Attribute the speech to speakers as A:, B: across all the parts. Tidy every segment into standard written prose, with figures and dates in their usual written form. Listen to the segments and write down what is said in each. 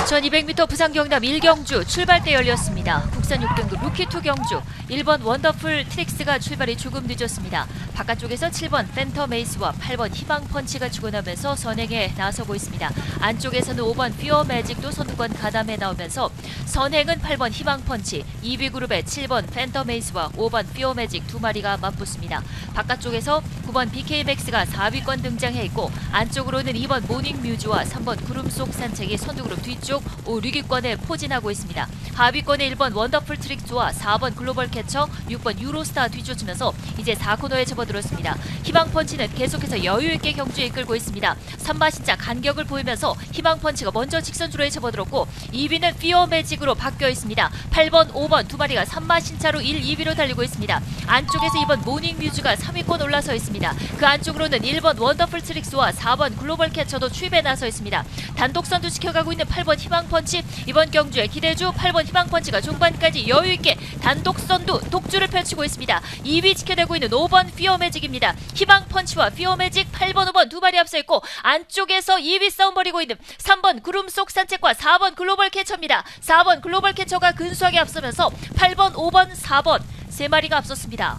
A: 1200m 부산 경남 1경주 출발대 열렸습니다. 국산 6등급 루키2 경주 1번 원더풀 트릭스가 출발이 조금 늦었습니다. 바깥쪽에서 7번 팬텀 에이스와 8번 희망펀치가 주고나면서 선행에 나서고 있습니다. 안쪽에서는 5번 퓨어 매직도 선두권 가담해 나오면서 선행은 8번 희망펀치, 2위 그룹의 7번 팬텀 에이스와 5번 퓨어 매직 두 마리가 맞붙습니다. 바깥쪽에서 9번 BK맥스가 4위권 등장해 있고 안쪽으로는 2번 모닝뮤즈와 3번 구름 속 산책이 선두그룹 뒤쪽 6위권에 포진하고 있습니다. 하위권에 1번 원더풀 트릭스와 4번 글로벌 캐쳐, 6번 유로스타 뒤쫓으면서 이제 4코너에 접어들었습니다. 희망펀치는 계속해서 여유있게 경주에 이끌고 있습니다. 3마신자 간격을 보이면서 희망펀치가 먼저 직선주로에 접어들었고 2위는 피어 매직으로 바뀌어 있습니다. 8번, 5번 두 마리가 3마신차로 1, 2위로 달리고 있습니다. 안쪽에서 2번 모닝뮤즈가 3위권 올라서 있습니다. 그 안쪽으로는 1번 원더풀 트릭스와 4번 글로벌 캐쳐도 추입에 나서 있습니다. 단독선두 지켜가고 있는 8번 희망펀치, 이번 경주의 기대주 8번 희망펀치가 종반까지 여유있게 단독선두 독주를 펼치고 있습니다. 2위 지켜내고 있는 5번 피어매직입니다. 희망펀치와 피어매직 8번, 5번 두 마리 앞서 있고 안쪽에서 2위 싸움 벌이고 있는 3번 구름 속 산책과 4번 글로벌 캐쳐입니다. 4번 글로벌 캐쳐가 근소하게 앞서면서 8번, 5번, 4번 세 마리가 앞섰습니다.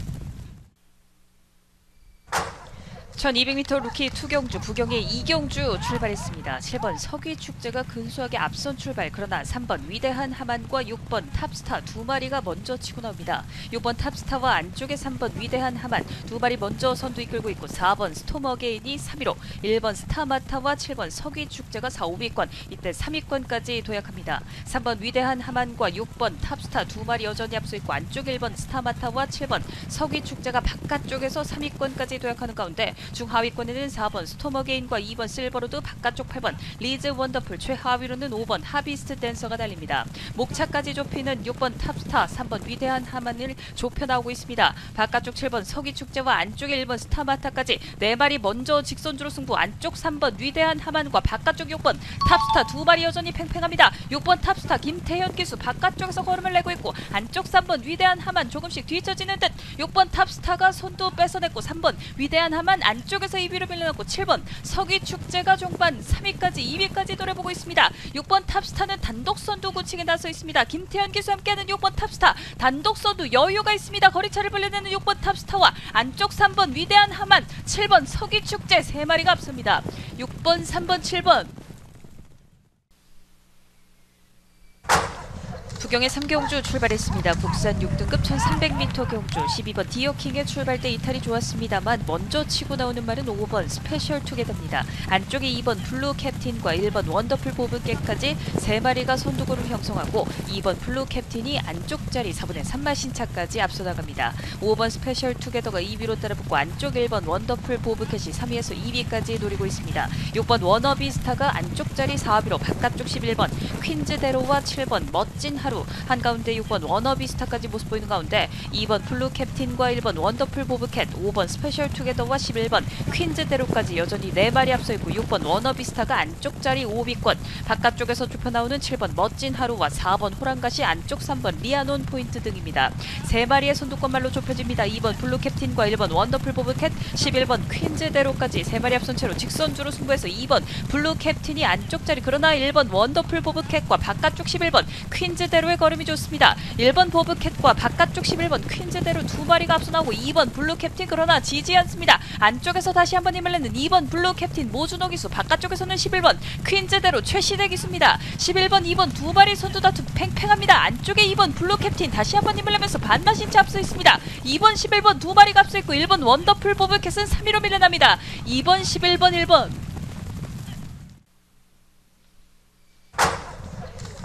A: 1200m 루키2 경주 부경의 2경주 출발했습니다. 7번 서귀축제가 근소하게 앞선 출발, 그러나 3번 위대한 하만과 6번 탑스타 두 마리가 먼저 치고 나옵니다. 6번 탑스타와 안쪽에 3번 위대한 하만 두 마리 먼저 선두 이끌고 있고 4번 스톰어게인이 3위로 1번 스타마타와 7번 서귀축제가 4, 5위권, 이때 3위권까지 도약합니다. 3번 위대한 하만과 6번 탑스타 두 마리 여전히 앞서 있고 안쪽 1번 스타마타와 7번 서귀축제가 바깥쪽에서 3위권까지 도약하는 가운데 중하위권에는 4번 스톰어게인과 2번 실버로드, 바깥쪽 8번 리즈 원더풀, 최하위로는 5번 하비스트 댄서가 달립니다. 목차까지 좁히는 6번 탑스타, 3번 위대한 하만을 좁혀 나오고 있습니다. 바깥쪽 7번 서귀축제와 안쪽에 1번 스타마타까지 4마리 먼저 직선주로 승부, 안쪽 3번 위대한 하만과 바깥쪽 6번 탑스타 두 마리 여전히 팽팽합니다. 6번 탑스타 김태현 기수 바깥쪽에서 걸음을 내고 있고 안쪽 3번 위대한 하만 조금씩 뒤처지는 듯 6번 탑스타가 손도 뺏어냈고 3번 위대한 하만 안쪽에서 2위로 밀려났고 7번 서귀축제가 종반 3위까지 2위까지 노려보고 있습니다. 6번 탑스타는 단독 선두 구칭에 나서 있습니다. 김태현 기수와 함께하는 6번 탑스타 단독 선두 여유가 있습니다. 거리차를 벌려내는 6번 탑스타와 안쪽 3번 위대한 하만, 7번 서귀축제 세 마리가 앞섭니다. 6번, 3번, 7번 부경의 3경주 출발했습니다. 국산 6등급 1300m 경주 12번 디어킹의 출발대 이탈이 좋았습니다만 먼저 치고 나오는 말은 5번 스페셜 투게더입니다. 안쪽에 2번 블루 캡틴과 1번 원더풀 보브캣까지 3마리가 선두그룹을 형성하고 2번 블루 캡틴이 안쪽 자리 4분의 3마신차까지 앞서 나갑니다. 5번 스페셜 투게더가 2위로 따라붙고 안쪽 1번 원더풀 보브캣이 3위에서 2위까지 노리고 있습니다. 6번 워너비스타가 안쪽 자리 4위로 바깥쪽 11번 퀸즈데로와 7번 멋진 하루, 한가운데 6번 워너비스타까지 모습 보이는 가운데 2번 블루 캡틴과 1번 원더풀 보브캣, 5번 스페셜 투게더와 11번 퀸즈데로까지 여전히 4마리 앞서 있고 6번 워너비스타가 안쪽 자리 5위권, 바깥쪽에서 좁혀 나오는 7번 멋진 하루와 4번 호랑가시, 안쪽 3번 리아논 포인트 등입니다. 3마리의 선두권말로 좁혀집니다. 2번 블루 캡틴과 1번 원더풀 보브캣, 11번 퀸즈데로까지 3마리 앞선 채로 직선주로 승부해서 2번 블루 캡틴이 안쪽 자리, 그러나 1번 원더풀 보브캣과 바깥쪽 11번 퀸즈데로의 걸음이 좋습니다. 1번 보브캣과 바깥쪽 11번 퀸즈데로 두 마리가 앞서 나오고 2번 블루 캡틴, 그러나 지지 않습니다. 안쪽에서 다시 한번 힘을 내는 2번 블루 캡틴 모준호 기수, 바깥쪽에서는 11번 퀸즈데로 최시대 기수입니다. 11번, 2번 두 마리 선두 다툼 팽팽합니다. 안쪽에 2번 블루 캡틴 다시 한번 힘을 내면서 반마신차 앞서 있습니다. 2번, 11번 두 마리가 앞서 있고 1번 원더풀 보브캣은 3위로 밀려납니다. 2번, 11번, 1번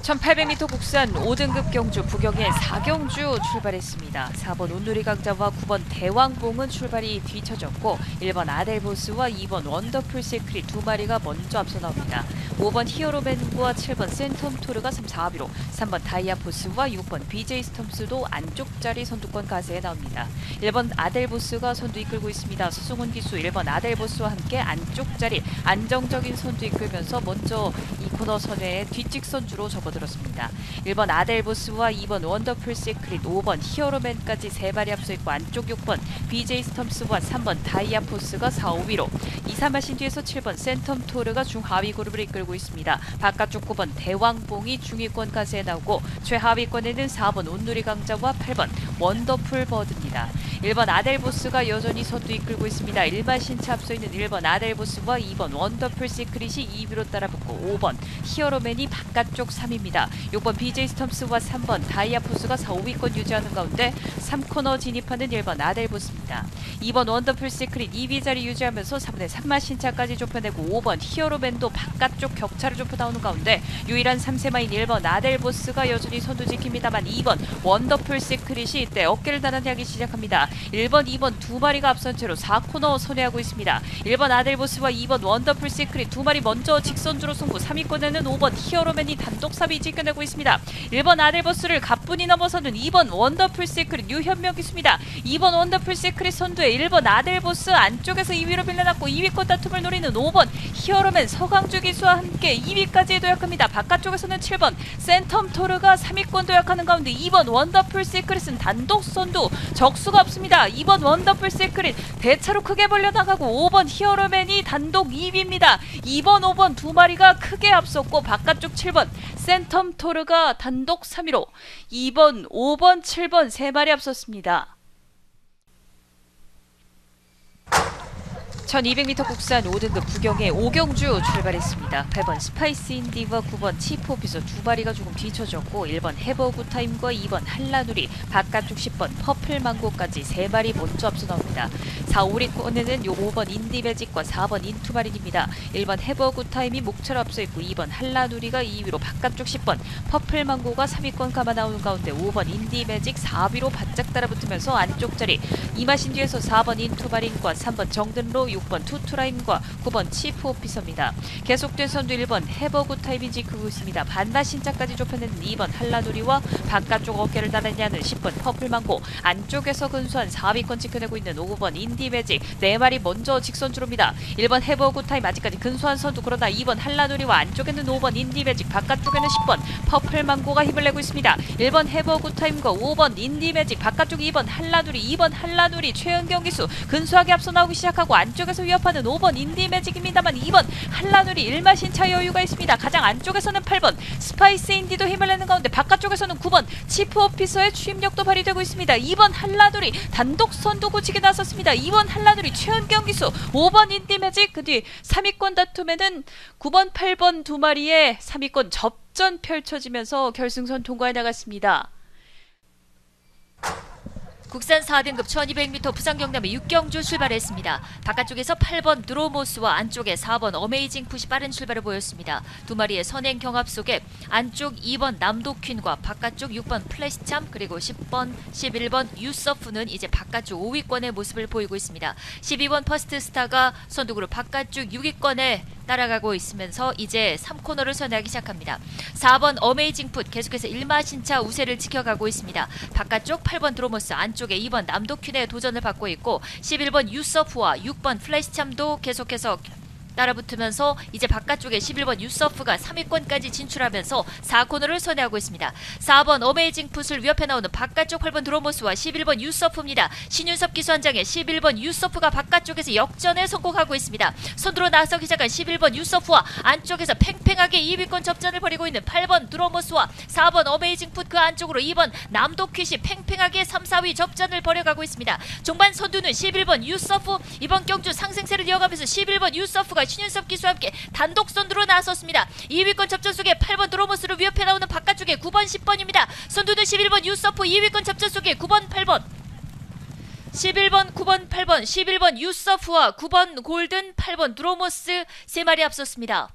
A: 1800m 국산 5등급 경주 부경의 4경주 출발했습니다. 4번 온누리 강자와 9번 대왕봉은 출발이 뒤처졌고 1번 아델보스와 2번 원더풀 시크릿 두 마리가 먼저 앞서 나옵니다. 5번 히어로맨과 7번 센텀토르가 3, 4위로 3번 다이아포스와 6번 BJ 스톰스도 안쪽 자리 선두권 가세에 나옵니다. 1번 아델보스가 선두 이끌고 있습니다. 서승훈 기수 1번 아델보스와 함께 안쪽 자리 안정적인 선두 이끌면서 먼저 이 4코너 선회에 뒷직선주로 접어들었습니다. 1번 아델보스와 2번 원더풀 시크릿, 5번 히어로맨까지 3마리 앞서 있고 안쪽 6번 BJ 스톰스와 3번 다이아포스가 4, 5위로 2, 3마신 뒤에서 7번 센텀 토르가 중하위 그룹을 이끌고 있습니다. 바깥쪽 9번 대왕봉이 중위권 가세에 나오고 최하위권에는 4번 온누리 강자와 8번 원더풀 버드입니다. 1번 아델보스가 여전히 선두 이끌고 있습니다. 1마신차 앞서 있는 1번 아델보스와 2번 원더풀 시크릿이 2위로 따라붙고 5번 히어로맨이 바깥쪽 3위입니다. 6번 BJ 스톰스와 3번 다이아포스가 4, 5위권 유지하는 가운데 3코너 진입하는 1번 아델보스입니다. 2번 원더풀 시크릿 2위 자리 유지하면서 3번에 3마신차까지 좁혀내고 5번 히어로맨도 바깥쪽 격차를 좁혀 나오는 가운데 유일한 3세마인 1번 아델보스가 여전히 선두 지킵니다만 2번 원더풀 시크릿이 이때 어깨를 나란히하기 시작합니다. 1번, 2번 두 마리가 앞선 채로 4코너 선회하고 있습니다. 1번 아델보스와 2번 원더풀 시크릿 두 마리 먼저 직선주로 승부. 3위권에는 5번 히어로맨이 단독 3위 지켜내고 있습니다. 1번 아델보스를 가뿐히 넘어서는 2번 원더풀 시크릿 유현명 기수입니다. 2번 원더풀 시크릿 선두에 1번 아델보스 안쪽에서 2위로 밀려났고 2위권 다툼을 노리는 5번 히어로맨 서강주 기수와 함께 2위까지 도약합니다. 바깥쪽에서는 7번 센텀 토르가 3위권 도약하는 가운데 2번 원더풀 시크릿은 단독 선두 적수가 없습니다. 2번 원더풀 시크릿 대차로 크게 벌려나가고 5번 히어로맨이 단독 2위입니다. 2번, 5번 두 마리가 크게 앞섰고 바깥쪽 7번 센텀 토르가 단독 3위로 2번, 5번, 7번 세 마리 앞섰습니다. 1200m 국산 5등급 부경의 오경주 출발했습니다. 8번 스파이스 인디와 9번 치프 오피서 두 마리가 조금 뒤쳐졌고 1번 해버굿타임과 2번 한라누리, 바깥쪽 10번 퍼플망고까지 세 마리 먼저 앞서 나옵니다. 4, 5위권에는 5번 인디매직과 4번 인투마린입니다. 1번 해버굿타임이 목차로 앞서 있고 2번 한라누리가 2위로 바깥쪽 10번 퍼플망고가 3위권 감아 나오는 가운데 5번 인디매직 4위로 바짝 따라붙으면서 안쪽 자리 2마신 뒤에서 4번 인투마린과 3번 정든로 6번 투투라임과 9번 치프 오피서입니다. 계속된 선두 1번 해버굿타임이 지키고 있습니다. 반마신차까지 좁혀내는 2번 한라누리와 바깥쪽 어깨를 나란히 하는 10번 퍼플망고, 안쪽에서 근소한 4위권 지켜내고 있는 5번 인디매직 4마리 먼저 직선주로입니다. 1번 해버굿타임 아직까지 근소한 선두, 그러나 2번 한라누리와 안쪽에는 5번 인디매직, 바깥쪽에는 10번 퍼플망고가 힘을 내고 있습니다. 1번 해버굿타임과 5번 인디매직, 바깥쪽 2번 한라누리, 2번 한라누리 최은경 기수 근소하게 앞서 나오기 시작하고 안쪽에서 위협하는 5번 인디매직입니다만 2번 한라누리 1마신차 여유가 있습니다. 가장 안쪽에서는 8번 스파이스 인디도 힘을 내는 가운데 바깥쪽에서는 9번 치프 오피서의 추임력도 발휘되고 있습니다. 2번 한라누리 단독 선두 고치기 나섰습니다. 2번 한라누리 최은경 기수, 5번 인디매직, 그 뒤 3위권 다툼에는 9번 8번 두 마리의 3위권 접전 펼쳐지면서 결승선 통과해 나갔습니다. 국산 4등급 1200m 부산 경남의 육경주 출발했습니다. 바깥쪽에서 8번 드로모스와 안쪽에 4번 어메이징 푸시 빠른 출발을 보였습니다. 두 마리의 선행 경합 속에 안쪽 2번 남도퀸과 바깥쪽 6번 플래시참 그리고 10번, 11번 유서프는 이제 바깥쪽 5위권의 모습을 보이고 있습니다. 12번 퍼스트스타가 선두그룹 바깥쪽 6위권에 따라가고 있으면서 이제 3코너를 선회하기 시작합니다. 4번 어메이징 풋 계속해서 1마신차 우세를 지켜가고 있습니다. 바깥쪽 8번 드로모스, 안쪽에 2번 남도퀸의 도전을 받고 있고 11번 유서프와 6번 플래시참도 계속해서 따라붙으면서 이제 바깥쪽에 11번 유서프가 3위권까지 진출하면서 4코너를 선회하고 있습니다. 4번 어메이징 풋을 위협해 나오는 바깥쪽 8번 드로모스와 11번 유서프입니다. 신윤섭 기수 한 장에 11번 유서프가 바깥쪽에서 역전에 성공하고 있습니다. 선두로 나서기 시작한 11번 유서프와 안쪽에서 팽팽하게 2위권 접전을 벌이고 있는 8번 드로모스와 4번 어메이징 풋 그 안쪽으로 2번 남도퀴시 팽팽하게 3, 4위 접전을 벌여가고 있습니다. 종반 선두는 11번 유서프, 이번 경주 상승세를 이어가면서 11번 유서프가 신윤섭 기수와 함께 단독 선두로 나섰습니다. 2위권 접전 속에 8번 드로모스를 위협해 나오는 바깥쪽에 9번, 10번입니다. 선두는 11번 유서프, 2위권 접전 속에 9번, 8번. 11번, 9번, 8번, 11번 유서프와 9번 골든, 8번 드로모스 세 마리 앞섰습니다.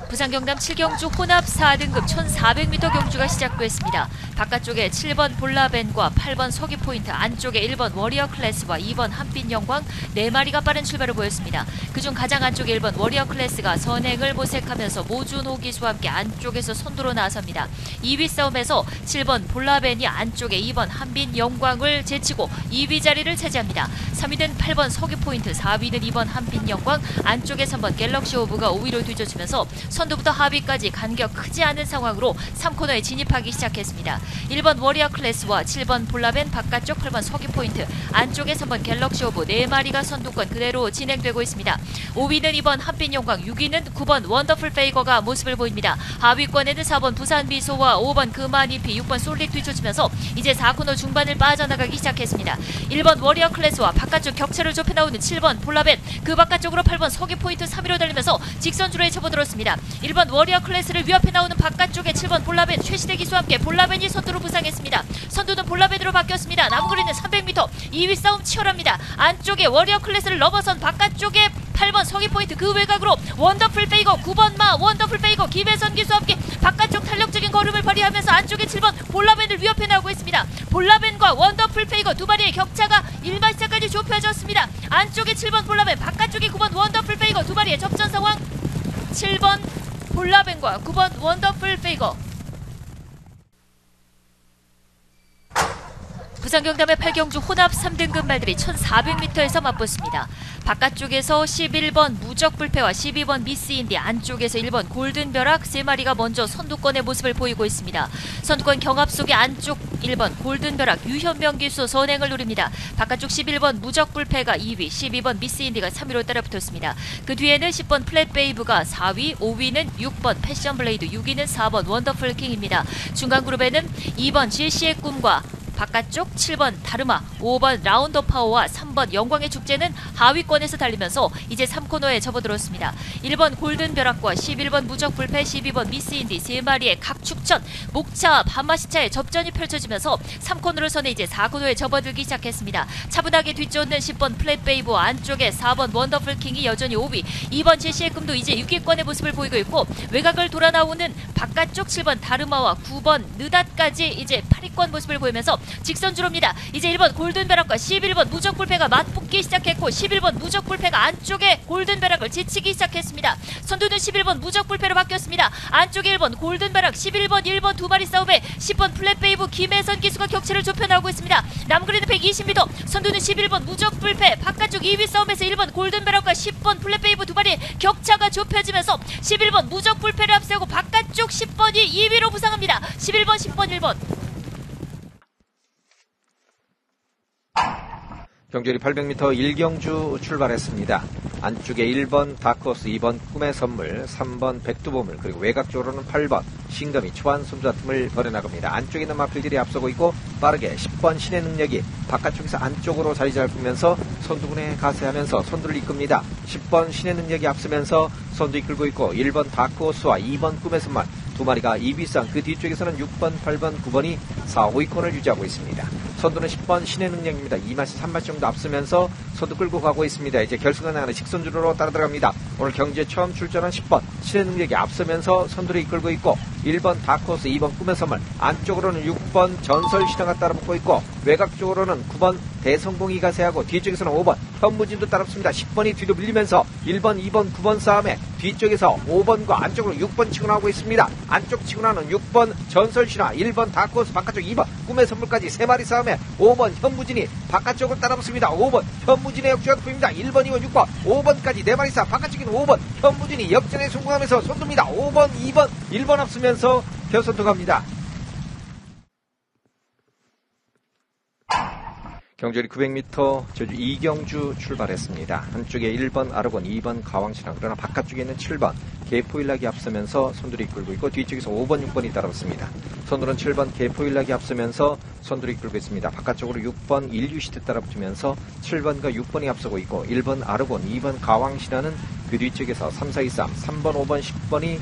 A: 부산 경남 7경주 혼합 4등급 1400m 경주가 시작됐습니다. 바깥쪽에 7번 볼라벤과 8번 서귀포인트, 안쪽에 1번 워리어 클래스와 2번 한빛 영광 4마리가 빠른 출발을 보였습니다. 그중 가장 안쪽에 1번 워리어 클래스가 선행을 모색하면서 모준호 기수와 함께 안쪽에서 선두로 나섭니다. 2위 싸움에서 7번 볼라벤이 안쪽에 2번 한빛 영광을 제치고 2위 자리를 차지합니다. 3위는 8번 서귀포인트, 4위는 2번 한빛 영광, 안쪽에 3번 갤럭시 오브가 5위로 뒤쫓으면서 선두부터 하위까지 간격 크지 않은 상황으로 3코너에 진입하기 시작했습니다. 1번 워리어 클래스와 7번 볼라벤, 바깥쪽 8번 서귀포인트, 안쪽에 3번 갤럭시 오브 4마리가 선두권 그대로 진행되고 있습니다. 5위는 2번 한빛 영광, 6위는 9번 원더풀 페이거가 모습을 보입니다. 하위권에는 4번 부산 미소와 5번 금안잎이 6번 솔릭 뒤쫓으면서 이제 4코너 중반을 빠져나가기 시작했습니다. 1번 워리어 클래스와 바깥쪽 격차를 좁혀 나오는 7번 볼라벤, 그 바깥쪽으로 8번 서귀포인트 3위로 달리면서 직선주로에 접어들었습니다. 1번 워리어 클래스를 위협해 나오는 바깥쪽에 7번 볼라벤, 최시대 기수와 함께 볼라벤이 선두로 부상했습니다. 선두는 볼라벤으로 바뀌었습니다. 남은 거리는 300m, 2위 싸움 치열합니다. 안쪽에 워리어 클래스를 넘어선 바깥쪽에 8번 서귀포인트, 그 외곽으로 원더풀 페이거, 9번 마 원더풀 페이거, 김혜선 기수와 함께 바깥쪽 탄력적인 걸음을 발휘하면서 안쪽에 7번 볼라벤을 위협해 나오고 있습니다. 볼라벤과 원더풀 페이거 두 마리의 격차가 1마시차까지 좁혀졌습니다. 안쪽에 7번 볼라벤, 바깥쪽에 9번 원더풀 페이거 두 마리의 접전 상황. 7번 볼라벤과 9번 원더풀 페이거. 부산 경남의 8경주 혼합 3등급 말들이 1400m에서 맞붙습니다. 바깥쪽에서 11번 무적불패와 12번 미스인디, 안쪽에서 1번 골든벼락 3마리가 먼저 선두권의 모습을 보이고 있습니다. 선두권 경합 속에 안쪽 1번 골든벼락 유현명 기수 선행을 노립니다. 바깥쪽 11번 무적불패가 2위, 12번 미스인디가 3위로 따라붙었습니다. 그 뒤에는 10번 플랫베이브가 4위, 5위는 6번 패션블레이드, 6위는 4번 원더풀킹입니다. 중간 그룹에는 2번 GC의 꿈과 바깥쪽 7번 다르마, 5번 라운더 파워와 3번 영광의 축제는 하위권에서 달리면서 이제 3코너에 접어들었습니다. 1번 골든벼락과 11번 무적불패, 12번 미스인디 3마리의 각축전, 목차, 반마시차의 접전이 펼쳐지면서 3코너를 선에 이제 4코너에 접어들기 시작했습니다. 차분하게 뒤쫓는 10번 플랫베이브, 안쪽에 4번 원더풀킹이 여전히 5위, 2번 제시의 꿈도 이제 6위권의 모습을 보이고 있고, 외곽을 돌아 나오는 바깥쪽 7번 다르마와 9번 느닷까지 이제 8위권 모습을 보이면서 직선주로입니다. 이제 1번 골든벼락과 11번 무적불패가 맞붙기 시작했고, 11번 무적불패가 안쪽에 골든벼락을 제치기 시작했습니다. 선두는 11번 무적불패로 바뀌었습니다. 안쪽에 1번 골든벼락, 11번 1번 두 마리 싸움에 10번 플랫베이브 김혜선 기수가 격차를 좁혀 나오고 있습니다. 남거리는 120m, 선두는 11번 무적불패, 바깥쪽 2위 싸움에서 1번 골든벼락과 10번 플랫베이브 두 마리의 격차가 좁혀지면서 11번 무적불패를 앞세우고 바깥쪽 10번이 2위로 부상합니다. 11번 10번 1번.
B: 경주리 800m 1경주 출발했습니다. 안쪽에 1번 다크호스, 2번 꿈의 선물, 3번 백두보물, 그리고 외곽쪽으로는 8번 신금이 초안 손자 틈을 벌여나갑니다. 안쪽에 있는 마필들이 앞서고 있고, 빠르게 10번 신의 능력이 바깥쪽에서 안쪽으로 자리 잡으면서 선두군에 가세하면서 선두를 이끕니다. 10번 신의 능력이 앞서면서 선두 이끌고 있고, 1번 다크호스와 2번 꿈의 선물 두 마리가 2위상, 그 뒤쪽에서는 6번, 8번, 9번이 4, 5위권을 유지하고 있습니다. 선두는 10번 신의 능력입니다. 2마시, 3마시 정도 앞서면서 선두 끌고 가고 있습니다. 이제 결승에 나가는 직선주로로 따라 들어갑니다. 오늘 경주에 처음 출전한 10번 신의 능력이 앞서면서 선두를 이끌고 있고, 1번 다크호스, 2번 꿈의 선물, 안쪽으로는 6번 전설 신화가 따라붙고 있고, 외곽 쪽으로는 9번 대성공이 가세하고, 뒤쪽에서는 5번 현무진도 따라붙습니다. 10번이 뒤로 밀리면서 1번, 2번, 9번 싸움에 뒤쪽에서 5번과 안쪽으로 6번 치고 나오고 있습니다. 안쪽 치고 나는 6번 전설 신화, 1번 다크호스, 바깥쪽 2번 꿈의 선물까지 3마리 싸움에 5번 현무진이 바깥쪽을 따라붙습니다. 5번 현무진의 역주가 보입니다. 1번, 2번, 6번, 5번까지 4마리 싸움, 바깥쪽에는 5번 현무진이 역전에 성공하면서 선두입니다. 5번, 2번, 1번 앞서면서 결선투 갑니다. 경주리 900m 제주 2경주 출발했습니다. 한쪽에 1번 아르곤, 2번 가왕신화, 그러나 바깥쪽에 있는 7번 개포일락이 앞서면서 선두를 이끌고 있고, 뒤쪽에서 5번, 6번이 따라붙습니다. 선두는 7번 개포일락이 앞서면서 선두를 이끌고 있습니다. 바깥쪽으로 6번 인류시트 따라붙으면서 7번과 6번이 앞서고 있고, 1번 아르곤, 2번 가왕신화는 그 뒤쪽에서 3, 4, 2, 3, 3번, 5번, 10번이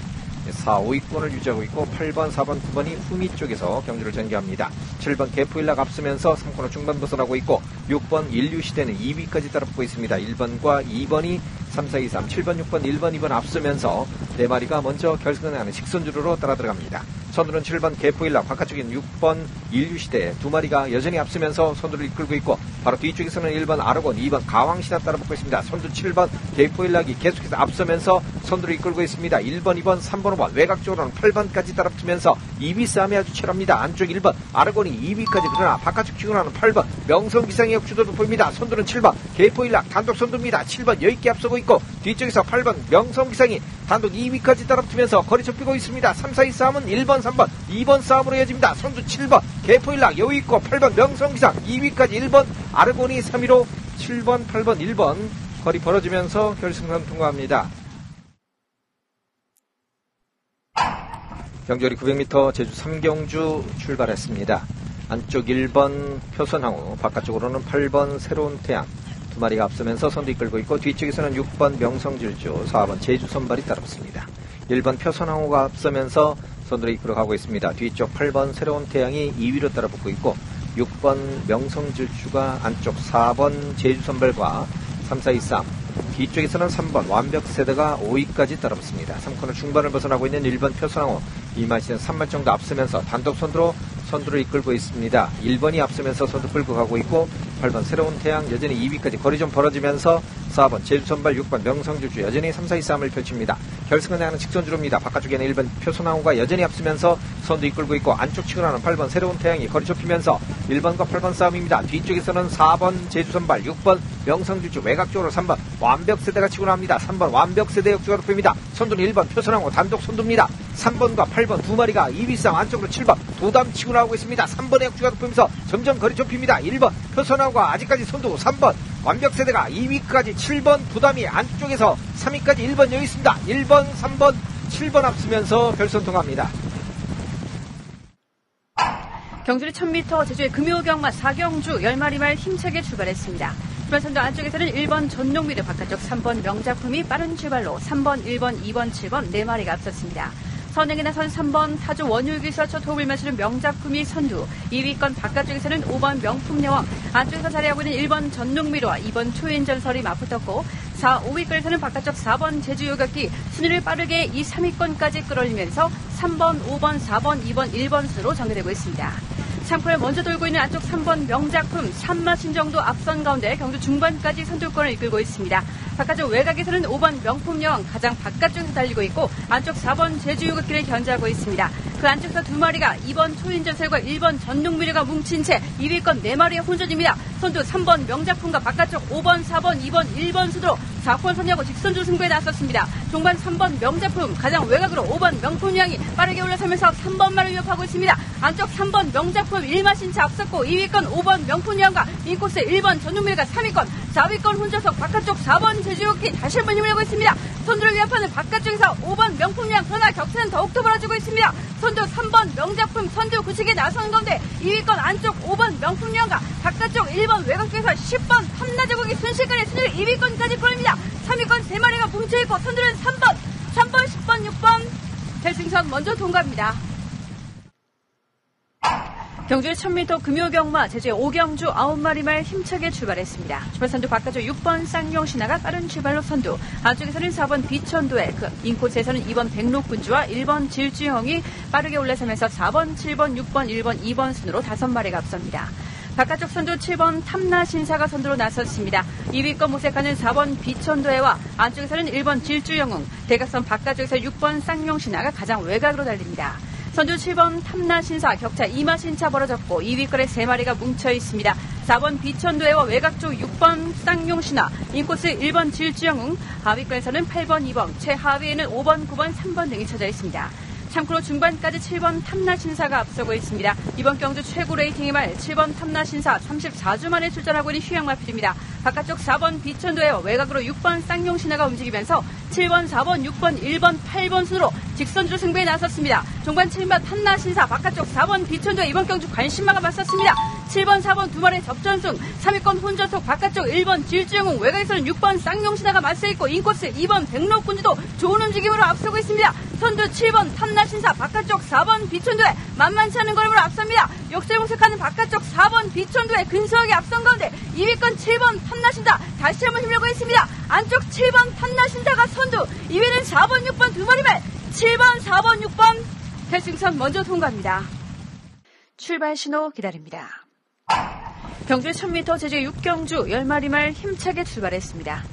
B: 4, 5위권을 유지하고 있고, 8번, 4번, 9번이 후미 쪽에서 경주를 전개합니다. 7번 개포일락 앞서면서 3코너 중반 벗어나고 있고, 6번 인류시대는 2위까지 따라붙고 있습니다. 1번과 2번이 3, 4, 2, 3, 7번, 6번, 1번, 2번 앞서면서 4마리가 먼저 결승에 나가는 직선주로로 따라 들어갑니다. 선두는 7번 개포일락, 바깥쪽에는 6번 인류시대 2마리가 여전히 앞서면서 선두를 이끌고 있고 바로 뒤쪽에서는 1번 아르곤, 2번 가왕시나 따라붙고 있습니다. 선두 7번 개포일락이 계속해서 앞서면서 선두를 이끌고 있습니다. 1번, 2번, 3번, 5번 외곽 쪽으로는 8번까지 따라붙으면서 2위 싸움이 아주 치열합니다. 안쪽 1번 아르곤이 2위까지, 그러나 바깥쪽 치고 나는 8번 명성기상의 역주도도 보입니다. 선두는 7번 개포일락 단독 선두입니다. 7번 여유있게 앞서고 있고 뒤쪽에서 8번 명성기상이 단독 2위까지 따라붙으면서 거리 좁히고 있습니다. 3, 4, 2 싸움은 1번, 3번, 2번 싸움으로 이어집니다. 선두 7번 개포일락 여유있고 8번 명성기상 2위까지, 1번 아르곤이 3위로 7번, 8번, 1번 거리 벌어지면서 결승선 통과합니다. 경주거리 900m 제주 3경주 출발했습니다. 안쪽 1번 표선항우, 바깥쪽으로는 8번 새로운 태양 2마리가 앞서면서 선두 이끌고 있고 뒤쪽에서는 6번 명성질주, 4번 제주선발이 따라붙습니다. 1번 표선항우가 앞서면서 선두를 이끌어 가고 있습니다. 뒤쪽 8번 새로운 태양이 2위로 따라붙고 있고 6번 명성질주가 안쪽 4번 제주선발과 3, 4, 2, 3 뒤쪽에서는 3번 완벽세대가 5위까지 따라붙습니다. 3코너 중반을 벗어나고 있는 1번 표선항우, 이마시는 3말 정도 앞서면서 단독 선두를 이끌고 있습니다. 1번이 앞서면서 선두 끌고 가고 있고 8번 새로운 태양 여전히 2위까지 거리 좀 벌어지면서 4번 제주선발, 6번 명성질주 여전히 3, 4, 2 싸움을 펼칩니다. 결승을 향하는 직선주로입니다. 바깥쪽에는 1번 표선항우가 여전히 앞서면서 선두 이끌고 있고 안쪽 치고 나는 8번 새로운 태양이 거리 좁히면서 1번과 8번 싸움입니다. 뒤쪽에서는 4번 제주선발, 6번 명성질주, 외곽 쪽으로 3번 완벽세대가 치고 나옵니다. 3번 완벽세대 역주가 보입니다. 선두는 1번 표선항우 단독 선두입니다. 3번과 8번 2마리가 2위 싸움, 안쪽으로 7번 도담 치고 나오고 있습니다. 3번의 역주가 보이면서 점점 거리 좁힙니다. 1번 표선항우가 아직까지 선두, 3번 완벽세대가 2위까지, 7번 도담이 안쪽에서 3위까지 1번 여기 있습니다. 1번, 3번, 7번 앞서면서 결선 통과합니다.
C: 경주리 1000m 제주의 금요경마 4경주 10마리 말 힘차게 출발했습니다. 출발선두 안쪽에서는 1번 전농미르, 바깥쪽 3번 명작품이 빠른 출발로 3번, 1번, 2번, 7번 4마리가 앞섰습니다. 선행에 나선 3번 타조 원율기사초 도움을 마시는 명작품이 선두, 2위권 바깥쪽에서는 5번 명품여왕, 안쪽에서 자리하고 있는 1번 전농미르와 2번 초인전설이 맞붙었고 4, 5위권에서는 바깥쪽 4번 제주요격기 순위를 빠르게 2, 3위권까지 끌어올리면서 3번, 5번, 4번, 2번, 1번 순으로 전개되고 있습니다. 창포를 먼저 돌고 있는 안쪽 3번 명작품, 3마신 정도 앞선 가운데 경주 중반까지 선두권을 이끌고 있습니다. 바깥쪽 외곽에서는 5번 명품여왕 가장 바깥쪽에서 달리고 있고 안쪽 4번 제주요격기를 견제하고 있습니다. 그 안쪽에서 2마리가 2번 초인전설과 1번 전농미르가 뭉친 채 2위권 4마리의 혼전입니다. 선두 3번 명작품과 바깥쪽 5번, 4번, 2번, 1번 순으로 4권 선야고 직선주 승부에 나섰습니다. 종반 3번 명작품 가장 외곽으로 5번 명품여왕이 빠르게 올라서면서 3번만을 위협하고 있습니다. 안쪽 3번 명작품 1마신 채 앞섰고 2위권 5번 명품여왕과 인코스 1번 전농미르가 3위권, 4위권 혼자석 바깥쪽 4번 제주요격기 다시 한번 힘을 내고 있습니다. 선두를 위협하는 바깥쪽에서 5번 명품여왕, 그러나 격차는 더욱더 벌어지고 있습니다. 선두 3번 명작품 선두 구식에 나선 가운데 2위권 안쪽 5번 명품여왕과 바깥쪽 1번 외곽쪽에서 10번 탐나제국이 순식간에 순위를 2위권까지 끌어올립니다. 3위권 3마리가 뭉쳐있고 선두는 3번, 10번, 6번 결승선 먼저 통과합니다. 경주의 1000m 금요경마 제주의 5경주 9마리 말 힘차게 출발했습니다. 출발선두 바깥쪽 6번 쌍용신화가 빠른 출발로 선두, 안쪽에서는 4번 비천도의 그 인코스에서는 2번 백록군주와 1번 질주형이 빠르게 올라서면서 4번, 7번, 6번, 1번, 2번 순으로 5마리가 앞섭니다. 바깥쪽 선두 7번 탐나신사가 선두로 나섰습니다. 2위권 모색하는 4번 비천도해와 안쪽에서는 1번 질주영웅, 대각선 바깥쪽에서 6번 쌍용신화가 가장 외곽으로 달립니다. 선두 7번 탐나신사 격차 2마신차 벌어졌고 2위권에 3마리가 뭉쳐 있습니다. 4번 비천도해와 외곽 쪽 6번 쌍용신화, 인코스 1번 질주영웅, 하위권에서는 8번, 2번, 최하위에는 5번, 9번, 3번 등이 쳐져 있습니다. 참고로 중반까지 7번 탐나신사가 앞서고 있습니다. 이번 경주 최고 레이팅의 말 7번 탐나신사 34주 만에 출전하고 있는 휴양마필입니다. 바깥쪽 4번 비천도에와 외곽으로 6번 쌍용신화가 움직이면서 7번, 4번, 6번, 1번, 8번 순으로 직선주 승부에 나섰습니다. 종반 7번 탐나신사, 바깥쪽 4번 비천도에 이번 경주 관심마가 맞섰습니다. 7번, 4번 두 마리의 접전승, 3위권 혼전속 바깥쪽 1번 질주영웅, 외곽에서는 6번 쌍용신화가 맞서있고 인코스 2번 백록군주도 좋은 움직임으로 앞서고 있습니다. 선두 7번 탐나신사 바깥쪽 4번 비천도에 만만치 않은 걸음으로 앞섭니다. 역세공색하는 바깥쪽 4번 비천도에 근소하게 앞선 가운데 2위권 7번 탐나신사 다시 한번 힘내고 있습니다. 안쪽 7번 탐나신사가 선두, 2위는 4번 6번 두 마리 말 7번 4번 6번 결승선 먼저 통과합니다. 출발 신호 기다립니다. 경주 1000m 제주 6경주 10마리 말 힘차게 출발했습니다.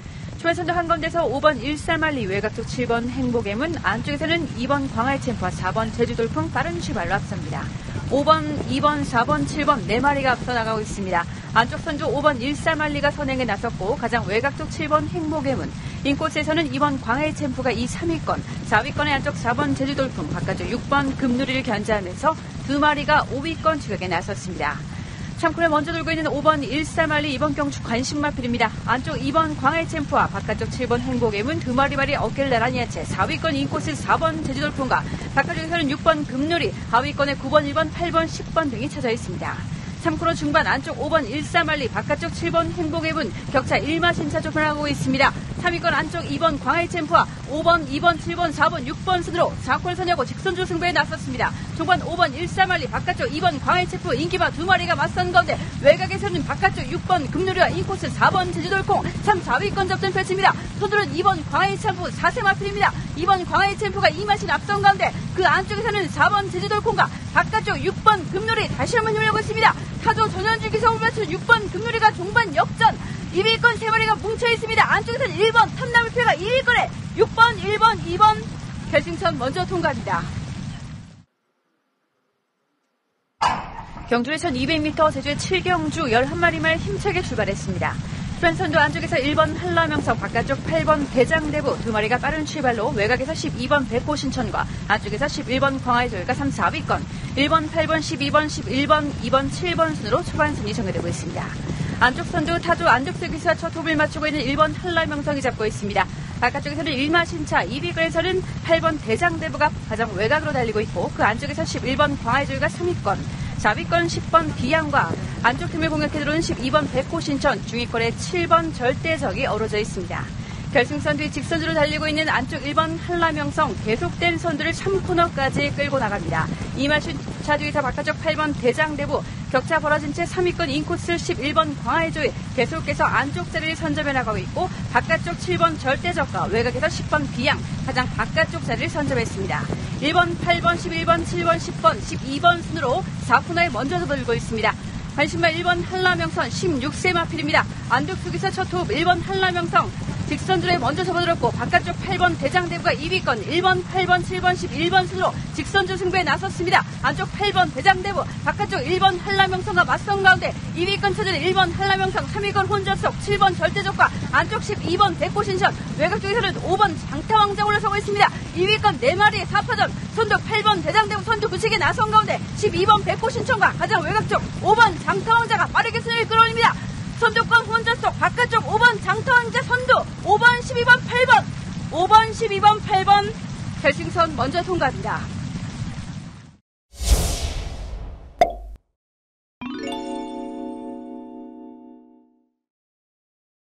C: 초반선두 한가운데서 5번 일사만리 외곽쪽 7번 행복의문, 안쪽에서는 2번 광활챔프와 4번 제주돌풍 빠른 출발로 앞섭니다. 5번, 2번, 4번, 7번 4마리가 앞서 나가고 있습니다. 안쪽 선두 5번 일사만리가 선행에 나섰고 가장 외곽쪽 7번 행복의문, 인코스에서는 2번 광활챔프가 2, 3위권, 4위권의 안쪽 4번 제주돌풍, 바깥쪽 6번 금누리를 견제하면서 2마리가 5위권 추격에 나섰습니다. 참코를 먼저 돌고 있는 5번 일사만리 이번 경주 관심마필입니다. 안쪽 2번 광활챔프와 바깥쪽 7번 행복의문 2마리 어깨를 나란히 한 채 4위권 인코스 4번 제주돌풍과 바깥쪽에서는 6번 금누리, 하위권에 9번, 1번, 8번, 10번 등이 찾아 있습니다. 참코로 중반 안쪽 5번 일사만리, 바깥쪽 7번 행복의문 격차 1마신차 좁혀나가고 있습니다. 3위권 안쪽 2번 광활챔프와 5번, 2번, 7번, 4번, 6번 순으로 4콜 선하고 직선주 승부에 나섰습니다. 중반 5번 일사만리, 바깥쪽 2번 광활챔프 인기바 2마리가 맞선 가운데 외곽에서는 바깥쪽 6번 금누리와 인코스 4번 제주돌콩 3, 4위권 접전 펼칩니다. 선두는 2번 광활챔프 4세마필입니다. 2번 광활챔프가 2마신 앞선 가운데 그 안쪽에서는 4번 제주돌콩과 바깥쪽 6번 금누리 다시 한번 힘내고 있습니다. 타조 전현주 기성을 맞춘 6번 금누리가 종반 역전, 2위권 3마리가 뭉쳐있습니다. 안쪽에서는 1번 탐나물표가 2위권에 6번, 1번, 2번 결승선 먼저 통과합니다. 경주의 1200m 제주의 7경주 11마리 말 힘차게 출발했습니다. 선두 안쪽에서 1번 한라명성, 바깥쪽 8번 대장대부 2마리가 빠른 출발로 외곽에서 12번 백호신천과 안쪽에서 11번 광활조이가 3, 4위권, 1번, 8번, 12번, 11번, 2번, 7번 순으로 초반 순위 정해되고 있습니다. 안쪽 선두 타조 안쪽서기수와 첫 톱을 맞추고 있는 1번 한라명성이 잡고 있습니다. 바깥쪽에서는 1마신차, 2위권에서는 8번 대장대부가 가장 외곽으로 달리고 있고 그 안쪽에서 11번 광활조이가 3위권, 4위권 10번 비양과 안쪽 틈을 공략해 들어오는 12번 백호신천, 중위권에 7번 절대적이 어우러져 있습니다. 결승선 뒤 직선주로 달리고 있는 안쪽 1번 한라명성 계속된 선두를 3코너까지 끌고 나갑니다. 2마신차 뒤에서 바깥쪽 8번 대장대부 격차 벌어진 채 3위권 인코스 11번 광활조이 계속해서 안쪽 자리를 선점해 나가고 있고 바깥쪽 7번 절대적과 외곽에서 10번 비양 가장 바깥쪽 자리를 선점했습니다. 1번, 8번, 11번, 7번, 10번, 12번 순으로 4코너에 먼저 접어들고 있습니다. 관심마 1번 한라명성 16세 마필입니다. 안쪽 속에서 첫 호흡 1번 한라명성 직선주로에 먼저 접어들었고 바깥쪽 8번 대장대부가 2위권 1번, 8번, 7번, 11번 순으로 직선주 승부에 나섰습니다. 안쪽 8번 대장대부 바깥쪽 1번 한라명성과 맞선 가운데 2위권 차지는 1번 한라명성 3위권 혼전속 7번 절대적과 안쪽 12번 백호신천 외곽 쪽에서는 5번 장타왕자 올라서고 있습니다. 2위권 4마리 4파전 선두 8번 대장대부 선두 구식에 나선 가운데 12번 백호신천과 가장 외곽 쪽 5번 장타왕자가 빠르게 순위를 끌어올립니다. 선두권 혼전속 바깥쪽 5번 장타왕자 선두 5번 12번 8번 5번 12번 8번 결승선 먼저 통과합니다.